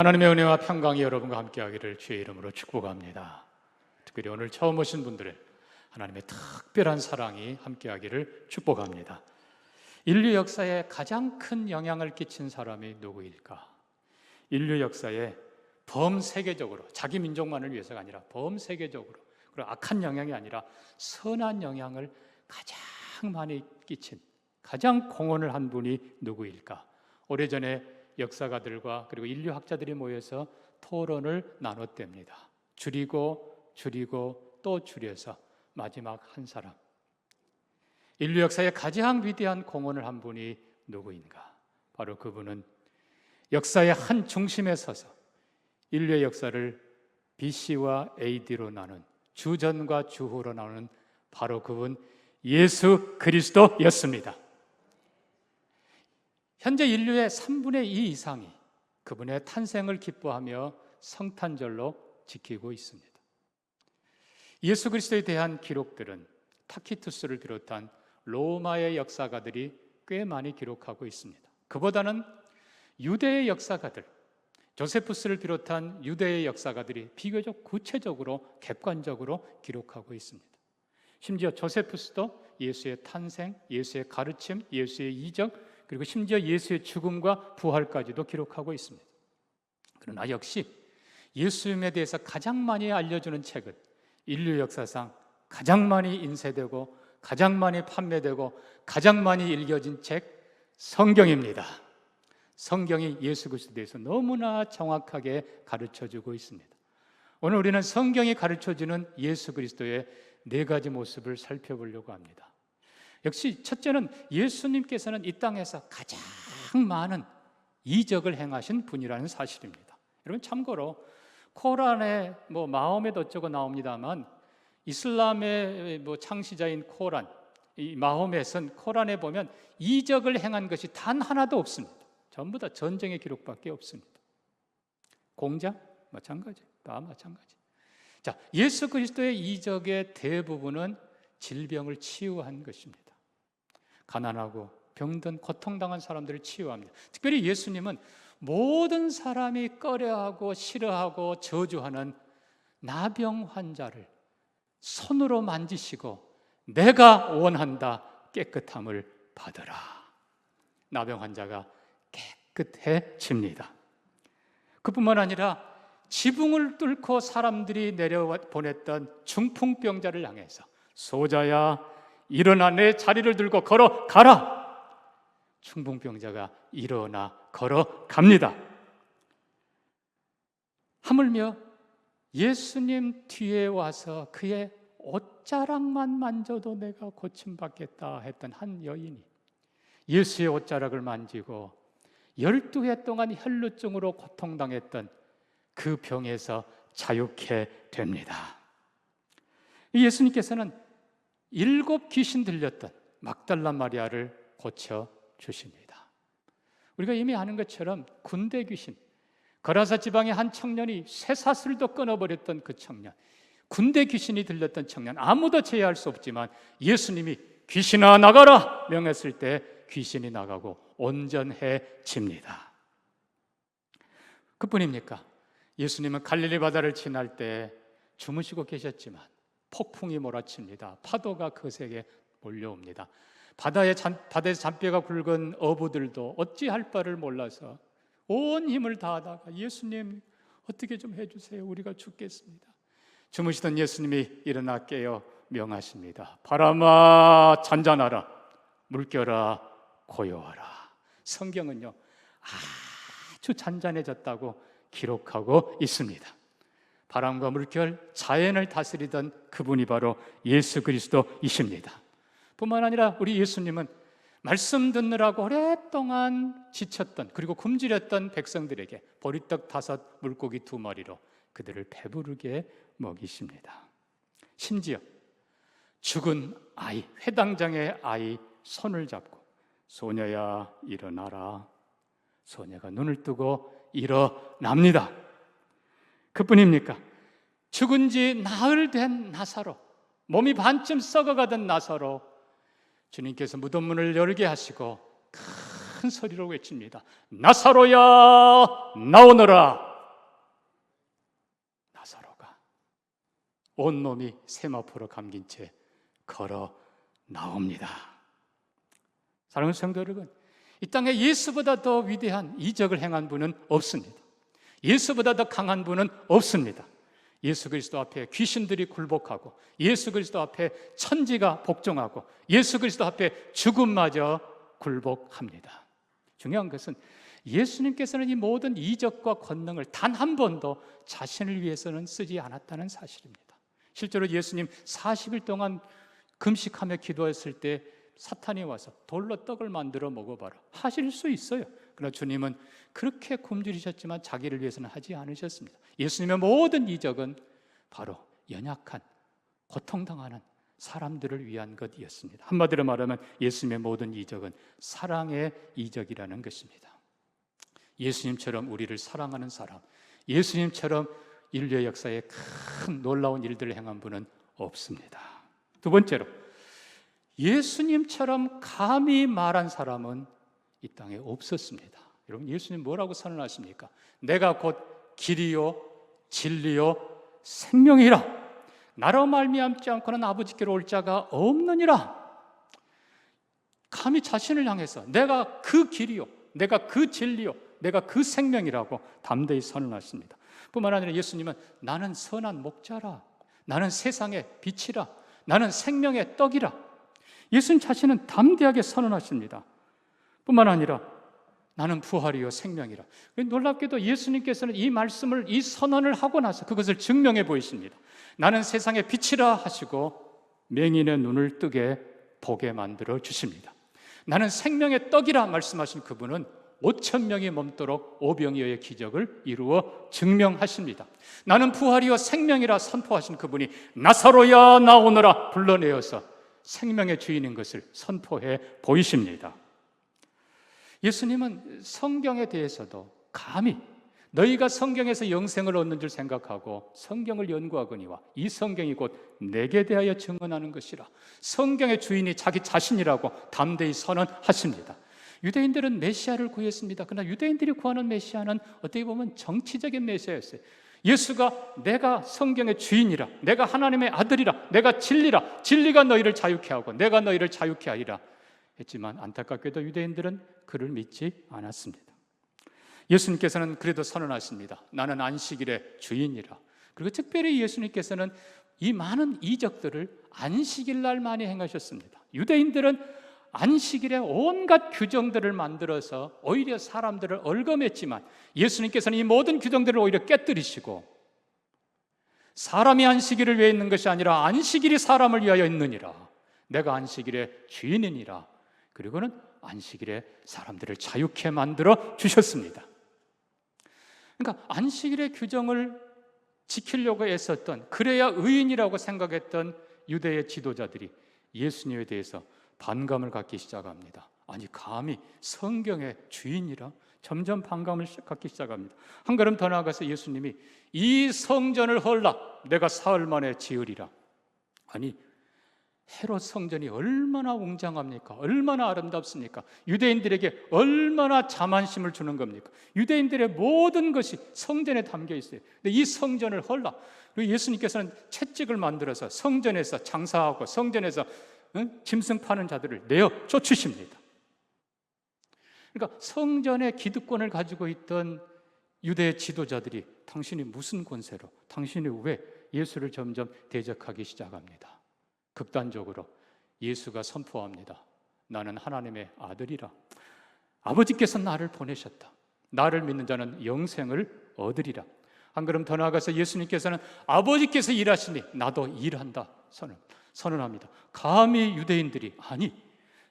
하나님의 은혜와 평강이 여러분과 함께하기를 주의 이름으로 축복합니다. 특별히 오늘 처음 오신 분들의 하나님의 특별한 사랑이 함께하기를 축복합니다. 인류 역사에 가장 큰 영향을 끼친 사람이 누구일까? 인류 역사에 범세계적으로, 자기 민족만을 위해서가 아니라 범세계적으로, 그리고 악한 영향이 아니라 선한 영향을 가장 많이 끼친, 가장 공헌을 한 분이 누구일까? 오래전에 역사가들과 그리고 인류학자들이 모여서 토론을 나눴답니다. 줄이고 또 줄여서 마지막 한 사람, 인류 역사의 가장 위대한 공헌을 한 분이 누구인가? 바로 그분은 역사의 한 중심에 서서 인류의 역사를 BC와 AD로 나눈, 주전과 주후로 나누는 바로 그분 예수 그리스도였습니다. 현재 인류의 3분의 2 이상이 그분의 탄생을 기뻐하며 성탄절로 지키고 있습니다. 예수 그리스도에 대한 기록들은 타키투스를 비롯한 로마의 역사가들이 꽤 많이 기록하고 있습니다. 그보다는 유대의 역사가들, 조세푸스를 비롯한 유대의 역사가들이 비교적 구체적으로 객관적으로 기록하고 있습니다. 심지어 조세푸스도 예수의 탄생, 예수의 가르침, 예수의 이적, 그리고 심지어 예수의 죽음과 부활까지도 기록하고 있습니다. 그러나 역시 예수님에 대해서 가장 많이 알려주는 책은 인류 역사상 가장 많이 인쇄되고 가장 많이 판매되고 가장 많이 읽혀진 책 성경입니다. 성경이 예수 그리스도에 대해서 너무나 정확하게 가르쳐주고 있습니다. 오늘 우리는 성경이 가르쳐주는 예수 그리스도의 4가지 모습을 살펴보려고 합니다. 역시 첫째는 예수님께서는 이 땅에서 가장 많은 이적을 행하신 분이라는 사실입니다. 여러분 참고로 코란에 마호메도 어쩌고 나옵니다만 이슬람의 창시자인 코란, 이 마호메는 코란에 보면 이적을 행한 것이 단 하나도 없습니다. 전부 다 전쟁의 기록밖에 없습니다. 공자 마찬가지, 다 마찬가지. 자, 예수 그리스도의 이적의 대부분은 질병을 치유한 것입니다. 가난하고 병든 고통당한 사람들을 치유합니다. 특별히 예수님은 모든 사람이 꺼려하고 싫어하고 저주하는 나병 환자를 손으로 만지시고 내가 원한다, 깨끗함을 받으라. 나병 환자가 깨끗해집니다. 그뿐만 아니라 지붕을 뚫고 사람들이 내려보냈던 중풍병자를 향해서 소자야 일어나 내 자리를 들고 걸어가라. 중풍병자가 일어나 걸어갑니다. 하물며 예수님 뒤에 와서 그의 옷자락만 만져도 내가 고침받겠다 했던 한 여인이 예수의 옷자락을 만지고 12해 동안 혈루증으로 고통당했던 그 병에서 자유케 됩니다. 예수님께서는 7 귀신 들렸던 막달라 마리아를 고쳐주십니다. 우리가 이미 아는 것처럼 군대 귀신, 거라사 지방의 한 청년이 쇠사슬도 끊어버렸던 그 청년, 군대 귀신이 들렸던 청년, 아무도 제어할 수 없지만 예수님이 귀신아 나가라 명했을 때 귀신이 나가고 온전해집니다. 그뿐입니까? 예수님은 갈릴리 바다를 지날 때 주무시고 계셨지만 폭풍이 몰아칩니다. 파도가 거세게 몰려옵니다. 바다에서 잔뼈가 굵은 어부들도 어찌할 바를 몰라서 온 힘을 다하다가 예수님 어떻게 좀 해주세요. 우리가 죽겠습니다. 주무시던 예수님이 일어나 깨어 명하십니다. 바람아 잔잔하라, 물결아 고요하라. 성경은요 아주 잔잔해졌다고 기록하고 있습니다. 바람과 물결, 자연을 다스리던 그분이 바로 예수 그리스도이십니다. 뿐만 아니라 우리 예수님은 말씀 듣느라고 오랫동안 지쳤던 그리고 굶주렸던 백성들에게 보리떡 5, 물고기 2마리로 그들을 배부르게 먹이십니다. 심지어 죽은 아이, 회당장의 아이 손을 잡고 소녀야 일어나라. 소녀가 눈을 뜨고 일어납니다. 그뿐입니까? 죽은 지 나흘 된 나사로, 몸이 반쯤 썩어가던 나사로 주님께서 무덤 문을 열게 하시고 큰 소리로 외칩니다. 나사로야 나오너라. 온몸이 세마포로 감긴 채 걸어 나옵니다. 사랑하는 성도 여러분, 이 땅에 예수보다 더 위대한 이적을 행한 분은 없습니다. 예수보다 더 강한 분은 없습니다. 예수 그리스도 앞에 귀신들이 굴복하고, 예수 그리스도 앞에 천지가 복종하고, 예수 그리스도 앞에 죽음마저 굴복합니다. 중요한 것은 예수님께서는 이 모든 이적과 권능을 단 한 번도 자신을 위해서는 쓰지 않았다는 사실입니다. 실제로 예수님 40일 동안 금식하며 기도했을 때 사탄이 와서 돌로 떡을 만들어 먹어봐라 하실 수 있어요. 그러나 주님은 그렇게 굶주리셨지만 자기를 위해서는 하지 않으셨습니다. 예수님의 모든 이적은 바로 연약한, 고통당하는 사람들을 위한 것이었습니다. 한마디로 말하면 예수님의 모든 이적은 사랑의 이적이라는 것입니다. 예수님처럼 우리를 사랑하는 사람, 예수님처럼 인류의 역사에 큰 놀라운 일들을 행한 분은 없습니다. 두 번째로, 예수님처럼 감히 말한 사람은 이 땅에 없었습니다. 여러분, 예수님 뭐라고 선언하십니까? 내가 곧 길이요 진리요 생명이라, 나로 말미암지 않고는 아버지께로 올 자가 없느니라. 감히 자신을 향해서 내가 그 길이요, 내가 그 진리요, 내가 그 생명이라고 담대히 선언하십니다. 뿐만 아니라 예수님은 나는 선한 목자라, 나는 세상의 빛이라, 나는 생명의 떡이라, 예수님 자신은 담대하게 선언하십니다. 뿐만 아니라 나는 부활이요 생명이라. 놀랍게도 예수님께서는 이 말씀을, 이 선언을 하고 나서 그것을 증명해 보이십니다. 나는 세상의 빛이라 하시고 맹인의 눈을 뜨게 보게 만들어 주십니다. 나는 생명의 떡이라 말씀하신 그분은 5천 명이 넘도록 오병이어의 기적을 이루어 증명하십니다. 나는 부활이요 생명이라 선포하신 그분이 나사로야 나오너라 불러내어서 생명의 주인인 것을 선포해 보이십니다. 예수님은 성경에 대해서도 감히 너희가 성경에서 영생을 얻는 줄 생각하고 성경을 연구하거니와 이 성경이 곧 내게 대하여 증언하는 것이라, 성경의 주인이 자기 자신이라고 담대히 선언하십니다. 유대인들은 메시아를 구했습니다. 그러나 유대인들이 구하는 메시아는 어떻게 보면 정치적인 메시아였어요. 예수가 내가 성경의 주인이라, 내가 하나님의 아들이라, 내가 진리라, 진리가 너희를 자유케 하고 내가 너희를 자유케 하리라 했지만 안타깝게도 유대인들은 그를 믿지 않았습니다. 예수님께서는 그래도 선언하십니다. 나는 안식일의 주인이라. 그리고 특별히 예수님께서는 이 많은 이적들을 안식일 날만이 행하셨습니다. 유대인들은 안식일에 온갖 규정들을 만들어서 오히려 사람들을 얽어맸지만 예수님께서는 이 모든 규정들을 오히려 깨뜨리시고 사람이 안식일을 위해 있는 것이 아니라 안식일이 사람을 위하여 있느니라, 내가 안식일의 주인이니라. 그리고는 안식일에 사람들을 자유케 만들어 주셨습니다. 그러니까 안식일의 규정을 지키려고 애썼던, 그래야 의인이라고 생각했던 유대의 지도자들이 예수님에 대해서 반감을 갖기 시작합니다. 아니 감히 성경의 주인이라? 점점 반감을 갖기 시작합니다. 한 걸음 더 나아가서 예수님이 이 성전을 헐라 내가 사흘 만에 지으리라. 아니 헤롯 성전이 얼마나 웅장합니까? 얼마나 아름답습니까? 유대인들에게 얼마나 자만심을 주는 겁니까? 유대인들의 모든 것이 성전에 담겨 있어요. 근데 이 성전을 헐라. 그리고 예수님께서는 채찍을 만들어서 성전에서 장사하고 성전에서 짐승 파는 자들을 내어 쫓으십니다. 그러니까 성전의 기득권을 가지고 있던 유대 지도자들이 당신이 무슨 권세로, 당신이 왜 예수를 점점 대적하기 시작합니다. 극단적으로 예수가 선포합니다. 나는 하나님의 아들이라. 아버지께서 나를 보내셨다. 나를 믿는 자는 영생을 얻으리라. 한 걸음 더 나아가서 예수님께서는 아버지께서 일하시니 나도 일한다 선언합니다. 감히 유대인들이 아니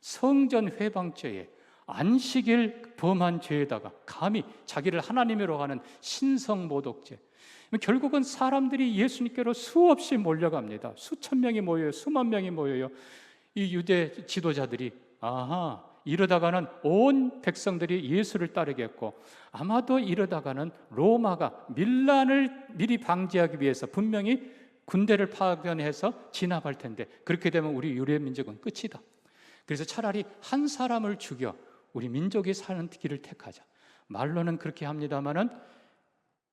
성전 회방죄에 안식일 범한 죄에다가 감히 자기를 하나님으로 하는 신성모독죄, 결국은 사람들이 예수님께로 수없이 몰려갑니다. 수천 명이 모여요. 수만 명이 모여요. 이 유대 지도자들이 아하 이러다가는 온 백성들이 예수를 따르겠고 아마도 이러다가는 로마가 밀란을 미리 방지하기 위해서 분명히 군대를 파견해서 진압할 텐데 그렇게 되면 우리 유대 민족은 끝이다. 그래서 차라리 한 사람을 죽여 우리 민족이 사는 길을 택하자. 말로는 그렇게 합니다마는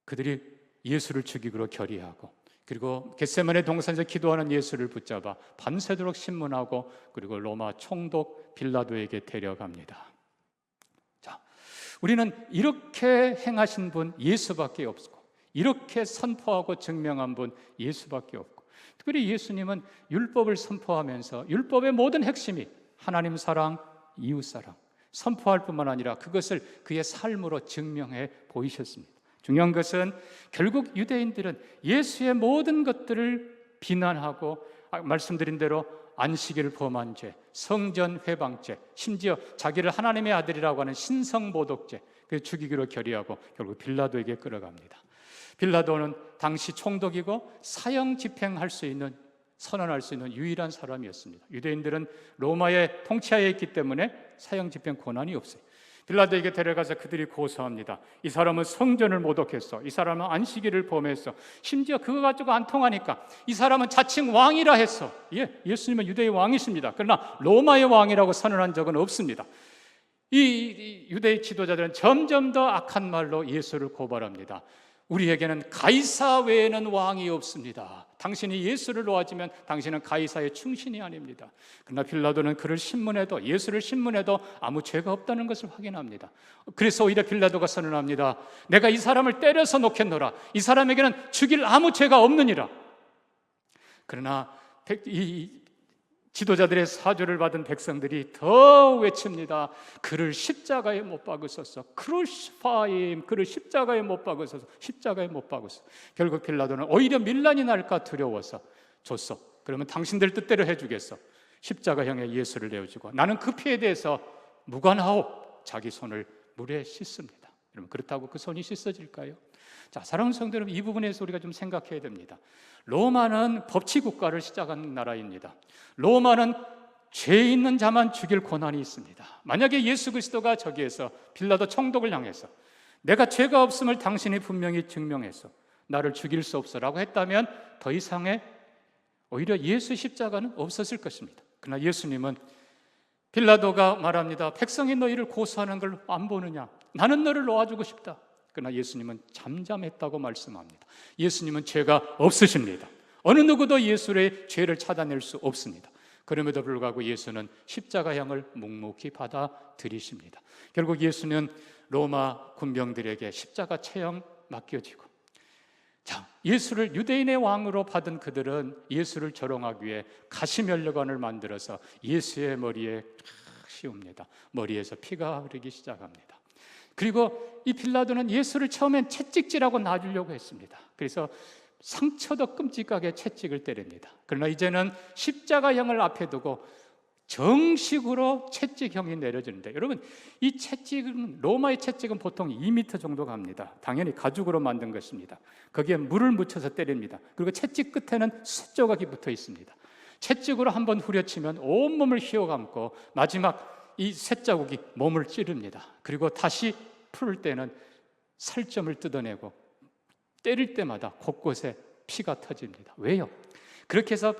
그들이 예수를 죽이기로 결의하고 그리고 겟세마네 동산에서 기도하는 예수를 붙잡아 밤새도록 신문하고 그리고 로마 총독 빌라도에게 데려갑니다. 자, 우리는 이렇게 행하신 분 예수밖에 없고, 이렇게 선포하고 증명한 분 예수밖에 없고, 특별히 예수님은 율법을 선포하면서 율법의 모든 핵심이 하나님 사랑, 이웃 사랑 선포할 뿐만 아니라 그것을 그의 삶으로 증명해 보이셨습니다. 중요한 것은 결국 유대인들은 예수의 모든 것들을 비난하고 말씀드린 대로 안식일을 범한 죄, 성전 회방죄, 심지어 자기를 하나님의 아들이라고 하는 신성모독죄, 그 죽이기로 결의하고 결국 빌라도에게 끌어갑니다. 빌라도는 당시 총독이고 사형 집행할 수 있는, 선언할 수 있는 유일한 사람이었습니다. 유대인들은 로마의 통치하에 있기 때문에 사형 집행 권한이 없어요. 빌라도에게 데려가서 그들이 고소합니다. 이 사람은 성전을 모독했어. 이 사람은 안식일을 범했어. 심지어 그거 가지고 안 통하니까 이 사람은 자칭 왕이라 했어. 예수님은 유대의 왕이십니다. 그러나 로마의 왕이라고 선언한 적은 없습니다. 이 유대의 지도자들은 점점 더 악한 말로 예수를 고발합니다. 우리에게는 가이사 외에는 왕이 없습니다. 당신이 예수를 놓아주면 당신은 가이사의 충신이 아닙니다. 그러나 빌라도는 그를 신문해도, 예수를 신문해도 아무 죄가 없다는 것을 확인합니다. 그래서 오히려 빌라도가 선언합니다. 내가 이 사람을 때려서 놓겠노라. 이 사람에게는 죽일 아무 죄가 없느니라. 그러나 이 지도자들의 사주를 받은 백성들이 더 외칩니다. 그를 십자가에 못 박으소서. 크루시파임, 그를 십자가에 못 박으소서. 십자가에 못 박으소서. 결국 빌라도는 오히려 밀란이 날까 두려워서 줬어. 그러면 당신들 뜻대로 해주겠어. 십자가형의 예수를 내어주고 나는 그 피에 대해서 무관하오. 자기 손을 물에 씻습니다. 여러분, 그렇다고 그 손이 씻어질까요? 자, 사랑하는 성도 여러분, 이 부분에서 우리가 좀 생각해야 됩니다. 로마는 법치 국가를 시작한 나라입니다. 로마는 죄 있는 자만 죽일 권한이 있습니다. 만약에 예수 그리스도가 저기에서 빌라도 총독을 향해서 내가 죄가 없음을 당신이 분명히 증명해서 나를 죽일 수 없어라고 했다면 더 이상의 오히려 예수 십자가는 없었을 것입니다. 그러나 예수님은 빌라도가 말합니다. 백성이 너희를 고소하는 걸 안 보느냐? 나는 너를 놓아주고 싶다. 그러나 예수님은 잠잠했다고 말씀합니다. 예수님은 죄가 없으십니다. 어느 누구도 예수의 죄를 찾아낼 수 없습니다. 그럼에도 불구하고 예수는 십자가형을 묵묵히 받아들이십니다. 결국 예수는 로마 군병들에게 십자가 체형 맡겨지고, 자, 예수를 유대인의 왕으로 받은 그들은 예수를 조롱하기 위해 가시면류관을 만들어서 예수의 머리에 씌웁니다. 머리에서 피가 흐르기 시작합니다. 그리고 이 빌라도는 예수를 처음엔 채찍질하고 놔주려고 했습니다. 그래서 상처도 끔찍하게 채찍을 때립니다. 그러나 이제는 십자가형을 앞에 두고 정식으로 채찍형이 내려지는데, 여러분, 이 채찍은, 로마의 채찍은 보통 2m 정도 갑니다. 당연히 가죽으로 만든 것입니다. 거기에 물을 묻혀서 때립니다. 그리고 채찍 끝에는 쇠조각이 붙어 있습니다. 채찍으로 한번 후려치면 온몸을 휘어감고 마지막 이 쇳자국이 몸을 찌릅니다. 그리고 다시 풀을 때는 살점을 뜯어내고 때릴 때마다 곳곳에 피가 터집니다. 왜요? 그렇게 해서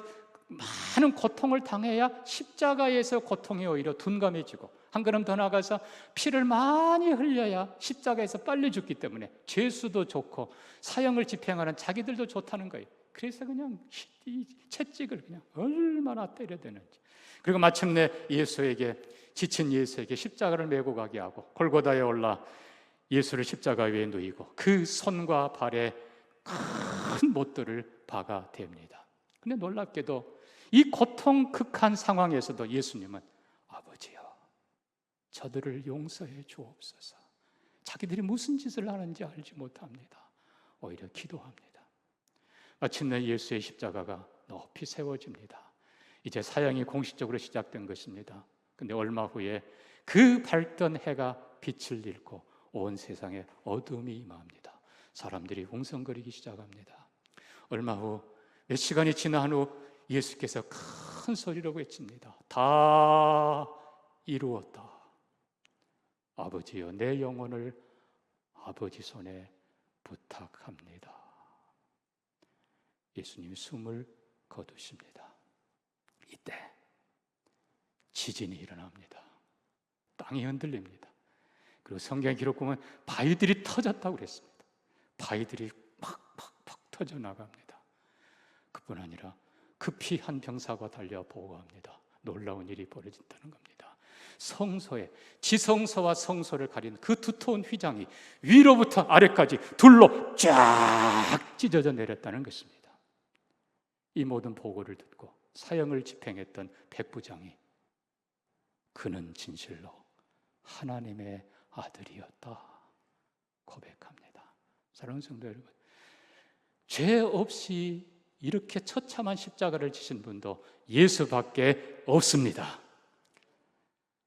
많은 고통을 당해야 십자가에서 고통이 오히려 둔감해지고, 한 걸음 더 나가서 피를 많이 흘려야 십자가에서 빨리 죽기 때문에 죄수도 좋고 사형을 집행하는 자기들도 좋다는 거예요. 그래서 그냥 이 채찍을 그냥 얼마나 때려대는지. 그리고 마침내 지친 예수에게 십자가를 메고 가게 하고 골고다에 올라 예수를 십자가 위에 누이고 그 손과 발에 큰 못들을 박아댑니다. 근데 놀랍게도 이 고통 극한 상황에서도 예수님은 아버지여, 저들을 용서해 주옵소서. 자기들이 무슨 짓을 하는지 알지 못합니다. 오히려 기도합니다. 마침내 예수의 십자가가 높이 세워집니다. 이제 사형이 공식적으로 시작된 것입니다. 근데 얼마 후에 그 밝던 해가 빛을 잃고 온 세상에 어둠이 임합니다. 사람들이 웅성거리기 시작합니다. 얼마 후, 몇 시간이 지난 후 예수께서 큰 소리로 외칩니다. 다 이루었다. 아버지여, 내 영혼을 아버지 손에 부탁합니다. 예수님이 숨을 거두십니다. 이때 지진이 일어납니다. 땅이 흔들립니다. 그리고 성경의 기록 보면 바위들이 터졌다고 그랬습니다. 바위들이 팍팍팍 터져 나갑니다. 그뿐 아니라 급히 한 병사가 달려 보고합니다. 놀라운 일이 벌어진다는 겁니다. 성소에, 지성소와 성소를 가리는 그 두터운 휘장이 위로부터 아래까지 둘로 쫙 찢어져 내렸다는 것입니다. 이 모든 보고를 듣고 사형을 집행했던 백부장이 그는 진실로 하나님의 아들이었다 고백합니다. 사랑하는 성도 여러분, 죄 없이 이렇게 처참한 십자가를 지신 분도 예수밖에 없습니다.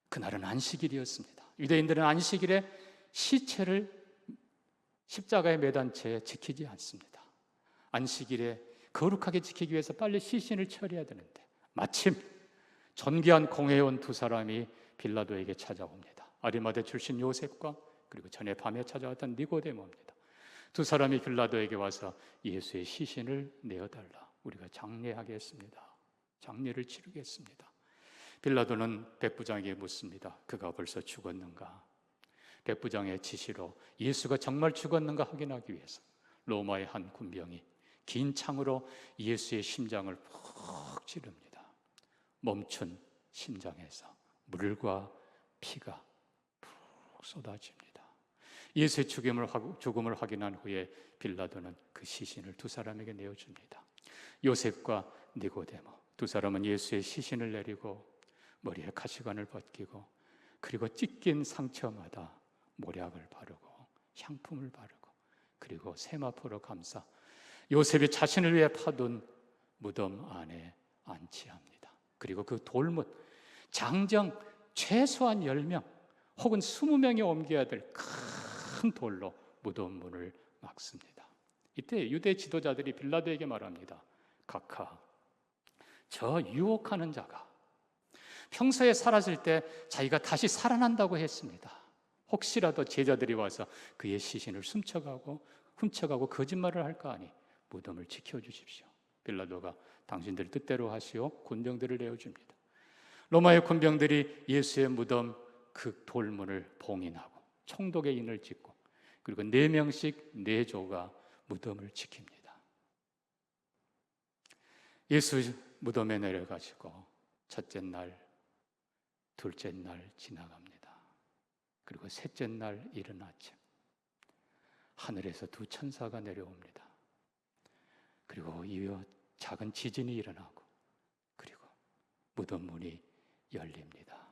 그날은 안식일이었습니다. 유대인들은 안식일에 시체를 십자가에 매단 채 지키지 않습니다. 안식일에 거룩하게 지키기 위해서 빨리 시신을 처리해야 되는데 마침 존귀한 공회원 두 사람이 빌라도에게 찾아옵니다. 아리마대 출신 요셉과 그리고 전에 밤에 찾아왔던 니고데모입니다. 두 사람이 빌라도에게 와서 예수의 시신을 내어달라, 우리가 장례하겠습니다. 장례를 치르겠습니다. 빌라도는 백부장에게 묻습니다. 그가 벌써 죽었는가? 백부장의 지시로 예수가 정말 죽었는가 확인하기 위해서 로마의 한 군병이 긴 창으로 예수의 심장을 푹 찌릅니다. 멈춘 심장에서 물과 피가 푹 쏟아집니다. 예수의 죽음을 확인한 후에 빌라도는 그 시신을 두 사람에게 내어줍니다. 요셉과 니고데모 두 사람은 예수의 시신을 내리고 머리에 가시관을 벗기고 그리고 찢긴 상처마다 모략을 바르고 향품을 바르고 그리고 세마포로 감싸 요셉이 자신을 위해 파둔 무덤 안에 안치합니다. 그리고 그 돌문, 장정 최소한 10명 혹은 20명이 옮겨야 될 큰 돌로 무덤 문을 막습니다. 이때 유대 지도자들이 빌라도에게 말합니다. 각하, 저 유혹하는 자가 평소에 사라질 때 자기가 다시 살아난다고 했습니다. 혹시라도 제자들이 와서 그의 시신을 훔쳐가고 거짓말을 할까 하니 무덤을 지켜주십시오. 빌라도가 당신들 뜻대로 하시오. 군병들을 내어줍니다. 로마의 군병들이 예수의 무덤 그 돌문을 봉인하고 총독의 인을 찍고 그리고 4명씩 4조가 무덤을 지킵니다. 예수 무덤에 내려가시고 첫째 날, 둘째 날 지나갑니다. 그리고 셋째 날 이른 아침 하늘에서 두 천사가 내려옵니다. 그리고 이어 작은 지진이 일어나고 그리고 무덤 문이 열립니다.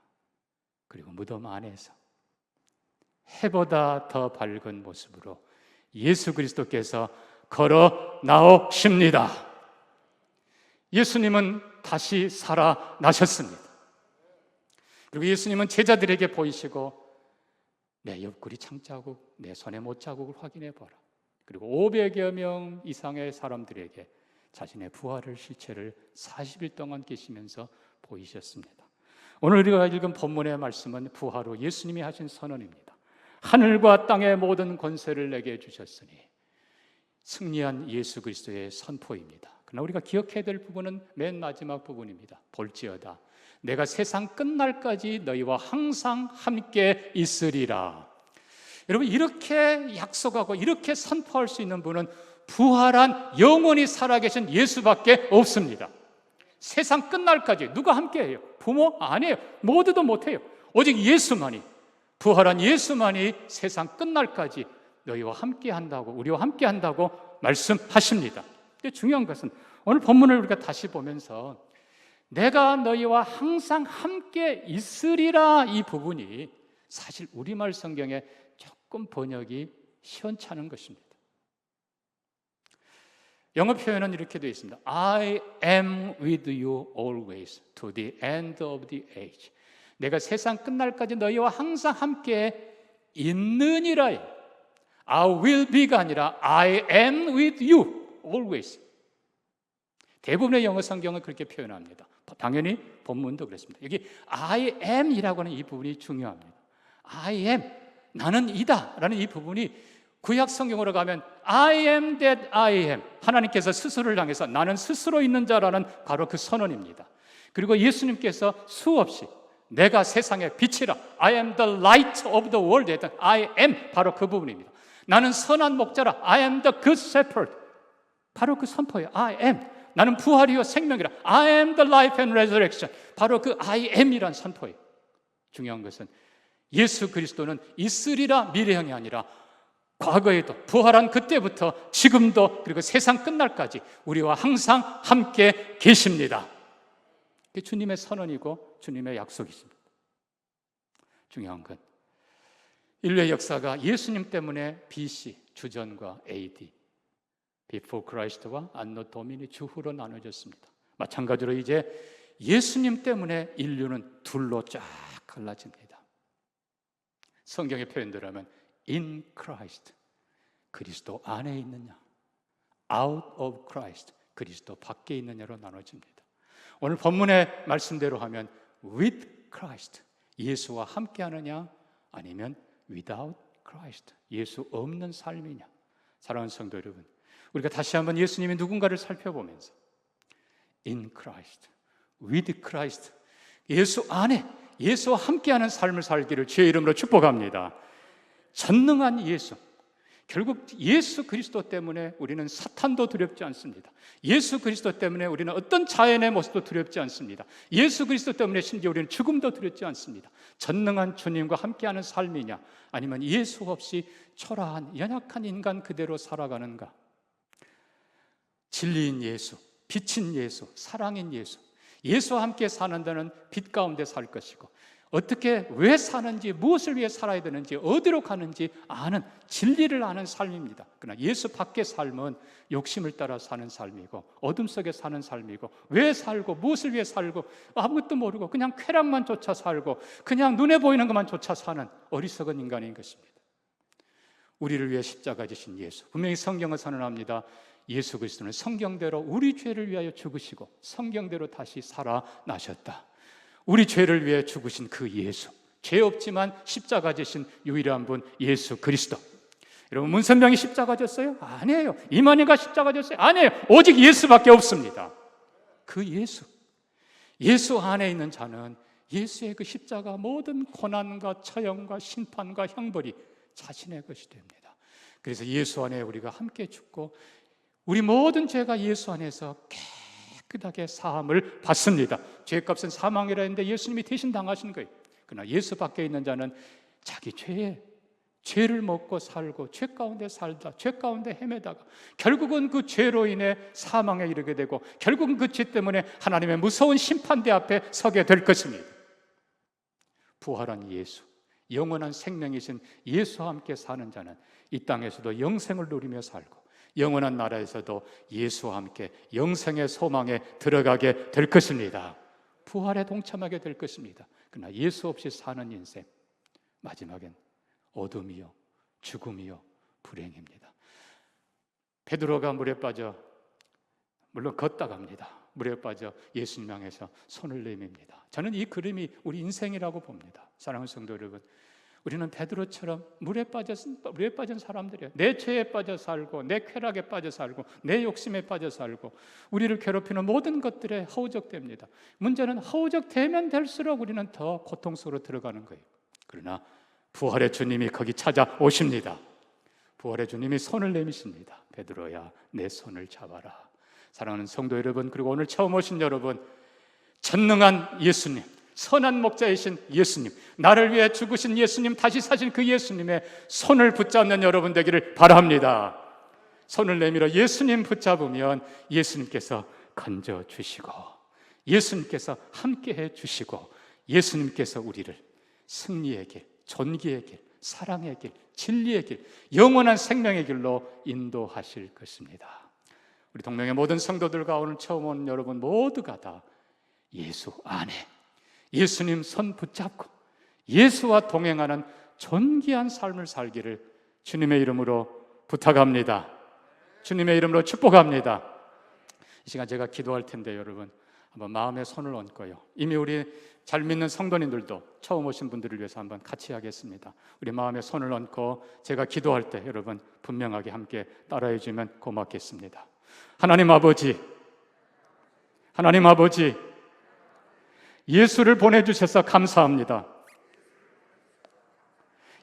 그리고 무덤 안에서 해보다 더 밝은 모습으로 예수 그리스도께서 걸어 나오십니다. 예수님은 다시 살아나셨습니다. 그리고 예수님은 제자들에게 보이시고 내 옆구리 창자국, 내 손의 못자국을 확인해 보라. 그리고 500여 명 이상의 사람들에게 자신의 부활의 실체를 40일 동안 계시면서 보이셨습니다. 오늘 우리가 읽은 본문의 말씀은 부활 후 예수님이 하신 선언입니다. 하늘과 땅의 모든 권세를 내게 주셨으니 승리한 예수 그리스도의 선포입니다. 그러나 우리가 기억해야 될 부분은 맨 마지막 부분입니다. 볼지어다 내가 세상 끝날까지 너희와 항상 함께 있으리라. 여러분, 이렇게 약속하고 이렇게 선포할 수 있는 분은 부활한 영원히 살아계신 예수밖에 없습니다. 세상 끝날까지 누가 함께해요? 부모? 아니에요. 모두도 못해요. 오직 예수만이, 부활한 예수만이 세상 끝날까지 너희와 함께한다고, 우리와 함께한다고 말씀하십니다. 근데 중요한 것은 오늘 본문을 우리가 다시 보면서 내가 너희와 항상 함께 있으리라, 이 부분이 사실 우리말 성경에 조금 번역이 시원찮은 것입니다. 영어 표현은 이렇게 되어 있습니다. I am with you always to the end of the age. 내가 세상 끝날까지 너희와 항상 함께 있느니라. I will be가 아니라 I am with you always. 대부분의 영어 성경은 그렇게 표현합니다. 당연히 본문도 그렇습니다. 여기 I am이라고 하는 이 부분이 중요합니다. I am, 나는 이다 라는 이 부분이 구약 성경으로 가면 I am that I am, 하나님께서 스스로를 향해서 나는 스스로 있는 자라는 바로 그 선언입니다. 그리고 예수님께서 수없이 내가 세상의 빛이라, I am the light of the world 했던 I am, 바로 그 부분입니다. 나는 선한 목자라, I am the good shepherd, 바로 그 선포예요. I am, 나는 부활이요 생명이라. I am the life and resurrection. 바로 그 I am이란 선포예요. 중요한 것은 예수 그리스도는 있으리라 미래형이 아니라 과거에도 부활한 그때부터 지금도 그리고 세상 끝날까지 우리와 항상 함께 계십니다. 그게 주님의 선언이고 주님의 약속이십니다. 중요한 건 인류의 역사가 예수님 때문에 BC, 주전과 AD, Before Christ와 Anno Domini, 주후로 나눠졌습니다. 마찬가지로 이제 예수님 때문에 인류는 둘로 쫙 갈라집니다. 성경의 표현대로 하면 In Christ, 그리스도 안에 있느냐, Out of Christ, 그리스도 밖에 있느냐로 나눠집니다. 오늘 본문의 말씀대로 하면 With Christ, 예수와 함께 하느냐, 아니면 Without Christ, 예수 없는 삶이냐. 사랑하는 성도 여러분, 우리가 다시 한번 예수님이 누군가를 살펴보면서 In Christ, With Christ, 예수 안에 예수와 함께하는 삶을 살기를 주의 이름으로 축복합니다. 전능한 예수, 결국 예수 그리스도 때문에 우리는 사탄도 두렵지 않습니다. 예수 그리스도 때문에 우리는 어떤 자연의 모습도 두렵지 않습니다. 예수 그리스도 때문에 심지어 우리는 죽음도 두렵지 않습니다. 전능한 주님과 함께하는 삶이냐, 아니면 예수 없이 초라한 연약한 인간 그대로 살아가는가. 진리인 예수, 빛인 예수, 사랑인 예수, 예수와 함께 사는 데는 빛 가운데 살 것이고, 어떻게 왜 사는지, 무엇을 위해 살아야 되는지, 어디로 가는지 아는, 진리를 아는 삶입니다. 그러나 예수 밖의 삶은 욕심을 따라 사는 삶이고, 어둠 속에 사는 삶이고, 왜 살고 무엇을 위해 살고 아무것도 모르고 그냥 쾌락만 쫓아 살고 그냥 눈에 보이는 것만 쫓아 사는 어리석은 인간인 것입니다. 우리를 위해 십자가 지신 예수, 분명히 성경은 선언합니다. 예수 그리스도는 성경대로 우리 죄를 위하여 죽으시고 성경대로 다시 살아나셨다. 우리 죄를 위해 죽으신 그 예수, 죄 없지만 십자가 지신 유일한 분 예수 그리스도. 여러분, 문선명이 십자가 졌어요? 아니에요. 이만희가 십자가 졌어요? 아니에요. 오직 예수밖에 없습니다. 그 예수, 예수 안에 있는 자는 예수의 그 십자가 모든 고난과 처형과 심판과 형벌이 자신의 것이 됩니다. 그래서 예수 안에 우리가 함께 죽고 우리 모든 죄가 예수 안에서 깨끗하게 사함을 받습니다. 죄값은 사망이라 했는데 예수님이 대신 당하신 거예요. 그러나 예수 밖에 있는 자는 자기 죄를 먹고 살고 죄 가운데 살다, 죄 가운데 헤매다가 결국은 그 죄로 인해 사망에 이르게 되고 결국은 그 죄 때문에 하나님의 무서운 심판대 앞에 서게 될 것입니다. 부활한 예수, 영원한 생명이신 예수와 함께 사는 자는 이 땅에서도 영생을 누리며 살고 영원한 나라에서도 예수와 함께 영생의 소망에 들어가게 될 것입니다. 부활에 동참하게 될 것입니다. 그러나 예수 없이 사는 인생, 마지막엔 어둠이요, 죽음이요, 불행입니다. 베드로가 물에 빠져, 물론 걷다 갑니다. 물에 빠져 예수님 향해서 손을 내밉니다. 저는 이 그림이 우리 인생이라고 봅니다. 사랑하는 성도 여러분, 우리는 베드로처럼 물에 빠진 사람들이에요. 내 죄에 빠져 살고, 내 쾌락에 빠져 살고, 내 욕심에 빠져 살고, 우리를 괴롭히는 모든 것들에 허우적됩니다. 문제는 허우적되면 될수록 우리는 더 고통 속으로 들어가는 거예요. 그러나 부활의 주님이 거기 찾아오십니다. 부활의 주님이 손을 내미십니다. 베드로야, 내 손을 잡아라. 사랑하는 성도 여러분, 그리고 오늘 처음 오신 여러분, 전능한 예수님, 선한 목자이신 예수님, 나를 위해 죽으신 예수님, 다시 사신 그 예수님의 손을 붙잡는 여러분 되기를 바랍니다. 손을 내밀어 예수님 붙잡으면 예수님께서 건져주시고 예수님께서 함께해 주시고 예수님께서 우리를 승리의 길, 존귀의 길, 사랑의 길, 진리의 길, 영원한 생명의 길로 인도하실 것입니다. 우리 동명의 모든 성도들과 오늘 처음 온 여러분 모두가 다 예수 안에 예수님 손 붙잡고 예수와 동행하는 존귀한 삶을 살기를 주님의 이름으로 부탁합니다. 주님의 이름으로 축복합니다. 이 시간 제가 기도할 텐데 여러분 한번 마음에 손을 얹고요. 이미 우리 잘 믿는 성도님들도 처음 오신 분들을 위해서 한번 같이 하겠습니다. 우리 마음에 손을 얹고 제가 기도할 때 여러분 분명하게 함께 따라해 주면 고맙겠습니다. 하나님 아버지, 하나님 아버지, 예수를 보내주셔서 감사합니다.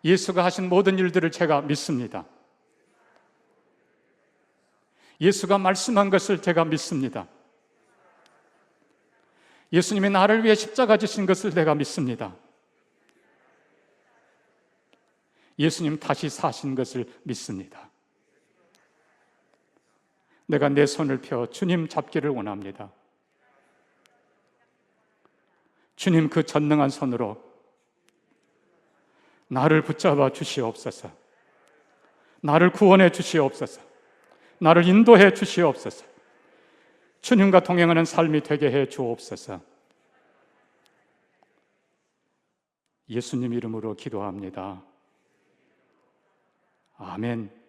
예수가 하신 모든 일들을 제가 믿습니다. 예수가 말씀한 것을 제가 믿습니다. 예수님이 나를 위해 십자가 지신 것을 내가 믿습니다. 예수님 다시 사신 것을 믿습니다. 내가 내 손을 펴 주님 잡기를 원합니다. 주님 그 전능한 손으로 나를 붙잡아 주시옵소서. 나를 구원해 주시옵소서. 나를 인도해 주시옵소서. 주님과 동행하는 삶이 되게 해 주옵소서. 예수님 이름으로 기도합니다. 아멘.